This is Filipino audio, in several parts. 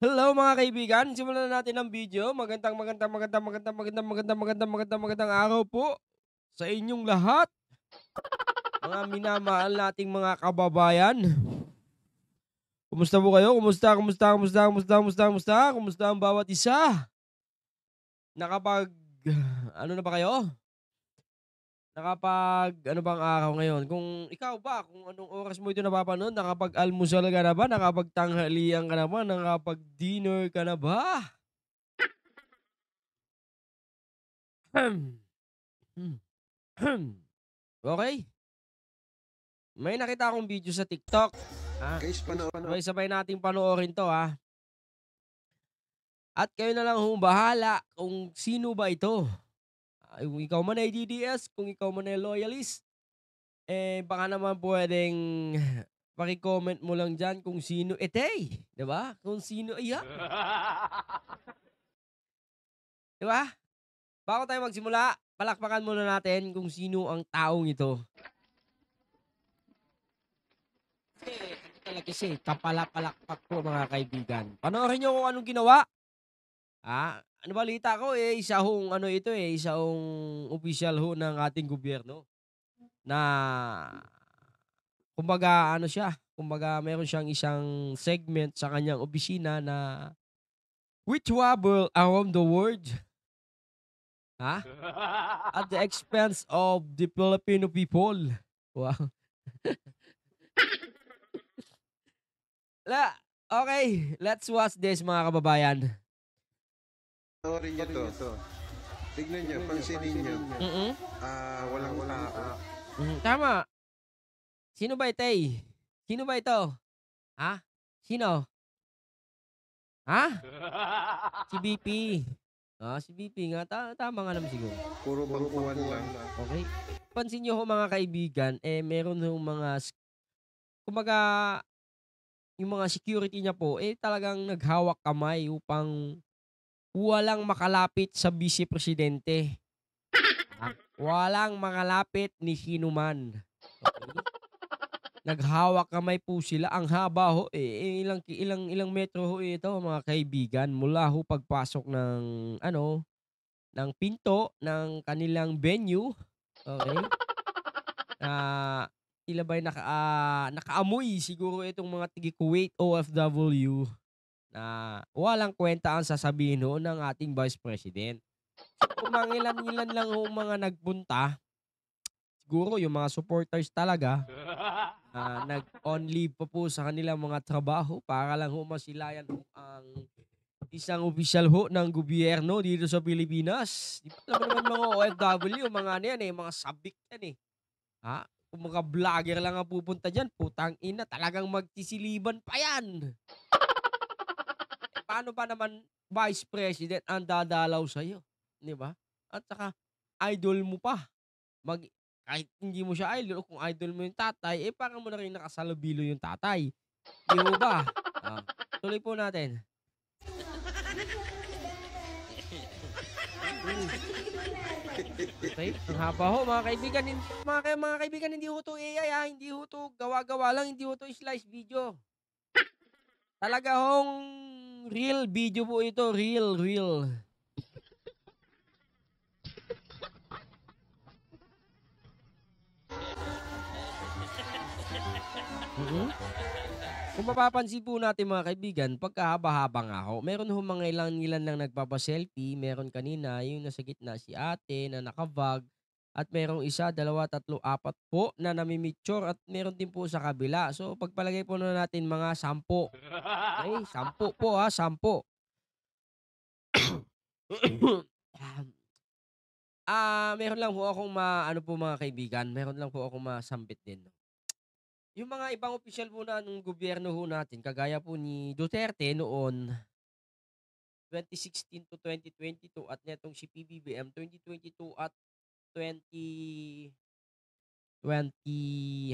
Hello mga kaibigan, simulan na natin ang video. Magandang araw po sa inyong lahat, mga minamahal nating mga kababayan. Kumusta po kayo? Kumusta ang bawat isa? Nakapag ano na ba kayo? Ano bang araw ngayon? Kung ikaw ba, kung anong oras mo ito napapanood, nakapag-almusal ka na ba? Nakapagtanghalian ka na ba? Nakapag-dinner ka na ba? Okay. May nakita akong video sa TikTok. Guys, Sabay-sabay nating panoorin 'to, at kayo na lang hong bahala kung sino ba ito. Kung ikaw man ay DDS, kung ikaw man ay loyalist, baka naman puwedeng paki-comment mo lang diyan kung sino ite, 'di ba? Kung sino iyan, 'di ba? Bago tayo magsimula, palakpakan muna natin kung sino ang taong ito. Kasi ano talaga siya, kapala-palakpak po mga kaibigan. Panoorin niyo kung anong ginawa. Ano balita ko, isa hong ano ito, isa hong opisyal ho ng ating gobyerno na kumbaga ano siya, kumbaga meron siyang isang segment sa kanyang opisina na "We travel around the world," ha, at the expense of the Filipino people. Wow. Okay, let's watch this mga kababayan. panoorin niyo to. Tignan niyo, pansinin niyo. Mm. Walang tao. Tama. Sino ba ito, Sino ba ito? Sino? Si BP. Si BP nga, tama nga naman siguro. Puro bangkuhan lang. Okay. Pansin niyo ho mga kaibigan, meron hong kumbaga, yung mga security niya po, talagang naghawak kamay upang walang makalapit sa Vice Presidente. Walang makalapit ni sino man. Okay? Naghawak kamay po sila. Ang haba ho, ilang metro ho ito mga kaibigan, mula ho pagpasok ng ng pinto ng kanilang venue, okay? Ah, Tila ba'y nakaamoy siguro itong mga taga-Kuwait OFW na walang kwenta ang sasabihin ho ng ating Vice President. So, kung mangilan-ngilan lang ho mga nagpunta, siguro yung mga supporters talaga, nag-on leave pa po sa kanilang mga trabaho para lang ho masilayan ho ang isang opisyal ho ng gobyerno dito sa Pilipinas. Di ba alam mo naman mga OFW, mga ano yan mga sabik yan kung mga vlogger lang ang pupunta diyan, putang ina talagang magsisiliban pa yan. Paano ba naman Vice President ang dadalaw sa'yo, 'di ba? At saka idol mo pa. Mag Kahit hindi mo siya idol o kung idol mo yung tatay, parang mo na rin nakasalubilo yung tatay, 'di ho ba? Tuloy po natin. Okay, ang haba ho mga kaibigan, mga kaibigan, hindi ho 'to AI hindi ho 'to gawa-gawa lang, hindi ho 'to slice video. Talaga hong real video po ito, real. Mm. Kung mapapansin po natin mga kaibigan, pagkahaba-haba nga ho, meron ho mga ilan lang nagpapa-selfie, meron kanina yung nasa gitna si ate na naka-vlog, at merong isa, dalawa, tatlo, apat po na nami-picture, at meron din po sa kabila. So pagpalagay po na natin mga 10. Okay, 10 po 10. Meron lang po akong ano po mga kaibigan, meron lang po akong masambit din. Yung mga ibang opisyal po na nung gobyerno ho natin, kagaya po ni Duterte noon 2016 to 2022, at netong si PBBM 2022 at 2020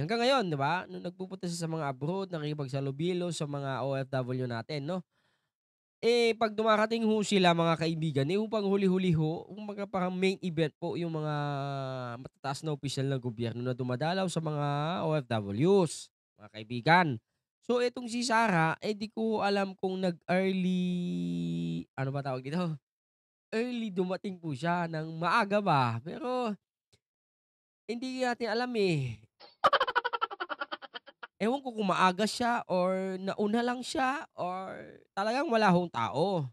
hanggang ngayon, 'di ba? Nung nagpupunta siya sa mga abroad, nakikipagsalubilo sa mga OFW natin, 'no? 'Pag dumarating ho sila mga kaibigan, upang huli-huli ho, kumbaga parang main event po yung mga matataas na opisyal ng gobyerno na dumadalaw sa mga OFWs, mga kaibigan. So etong si Sarah, eh, di ko alam kung nag-early ano ba tawag dito? Early dumating po siya ng maaga ba, pero hindi natin alam, eh. Ewan ko kung maaga siya or nauna lang siya or talagang wala hong tao.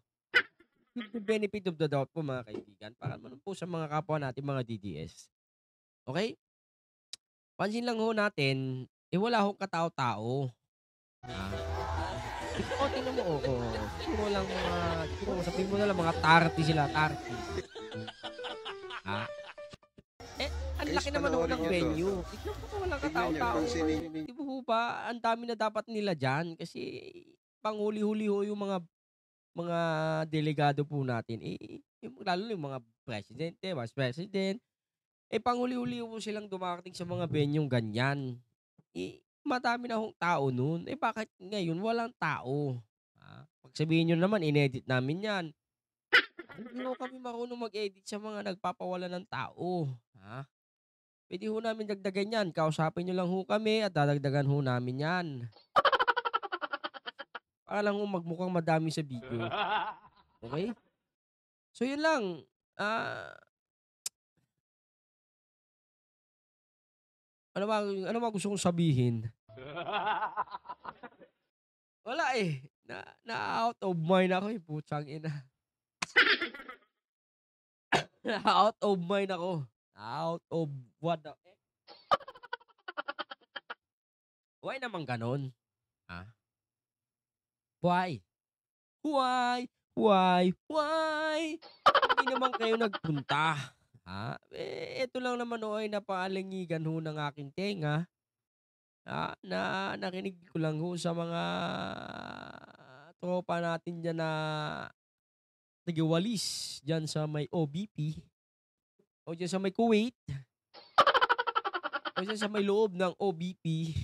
Give the benefit of the doubt po mga kaibigan para naman po sa mga kapwa natin mga DDS, okey? Pansin lang ho natin, eh, wala hong katao-tao, ah. Oo, tingnan mo, oo. Siguro lang siguro sabihin mo na lang mga 30 sila, 30. Ah, eh, ang Guys, laki naman ho panoorin ng niyo 'to. venue. Tignan mo kung walang Tignan niyo, katao-tao. pansinin 'Di ba ho ba ang dami na dapat nila diyan kasi panghuli-huli ho yung mga delegado po natin, eh, yung lalo na yung mga presidente, vice president, eh, panghuli-huli po silang dumarating sa mga venueng ganyan. Eh, madami na hong tao nun, eh, bakit ngayon walang tao? Pag sabihin niyo naman inedit namin 'yan, hindi ho kami marunong mag-edit sa mga nagpapawalan ng tao, puwede ho namin dagdagan 'yan, kausapin niyo lang ho kami at dadagdagan ho namin 'yan, para lang ho magmukhang madami sa video, okey? So yun lang, ano ba gusto kong sabihin? Wala, eh, na-out of mind ako, eh, putsang ina. Na-out of mind ako. Out of what the why naman gano'n? Ah, why? Why? Why? Why? Hindi naman kayo nagpunta, eh, eto lang naman ho ay napaalingigan ho ng aking tenga, na narinig ko lang ho sa mga tropa natin diyan na nagwawalis diyan sa may OBP o diyan sa may Kuwait o diyan sa may loob ng OBP.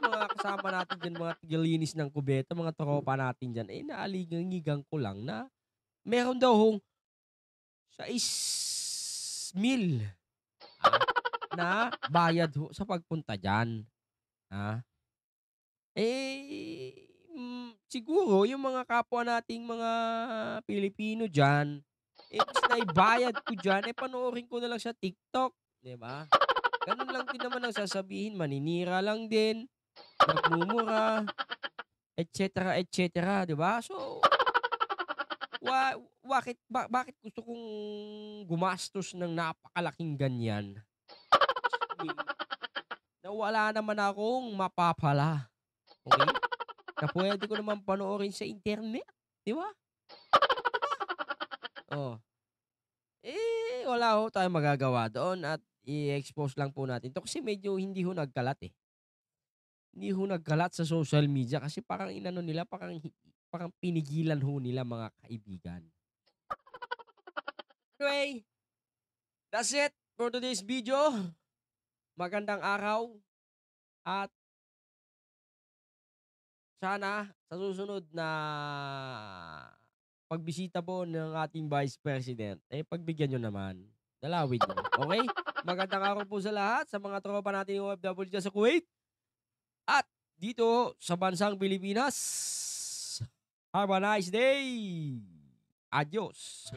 Mga kasama natin diyan, mga tigalinis ng kubeta, mga tropa natin diyan, eh, naaliganigan ko lang na meron daw hong 6,000, ah, na bayad ho sa pagpunta diyan, ah. Siguro yung mga kapwa nating mga Pilipino diyan, imbes na ibayad ko diyan, eh, panoorin ko na lang sa TikTok, 'di ba? Gano'n lang din naman ang sasabihin, maninira lang din, magmumura, et cetera, 'di ba? So, bakit gusto kong gumastos ng napakalaking ganyan, eh, na wala naman akong mapapala, okey? Na puwede ko naman panoorin sa internet, 'di ba? Oh, wala ho tayong magagawa doon at i-expose lang po natin 'to kasi medyo hindi ho nagkalat, eh. Hindi ho nagkalat sa social media kasi parang inano nila, parang pinigilan ho nila mga kaibigan. Anyway, that's it for today's video. Magandang araw at sana sa susunod na pagbisita po ng ating Vice President, eh, pagbigyan niyo naman, dalawin niyo, okey? Magandang araw po sa lahat, sa mga tropa nating OFW diyan sa Kuwait at dito sa bansang Pilipinas. Have a nice day. Adios.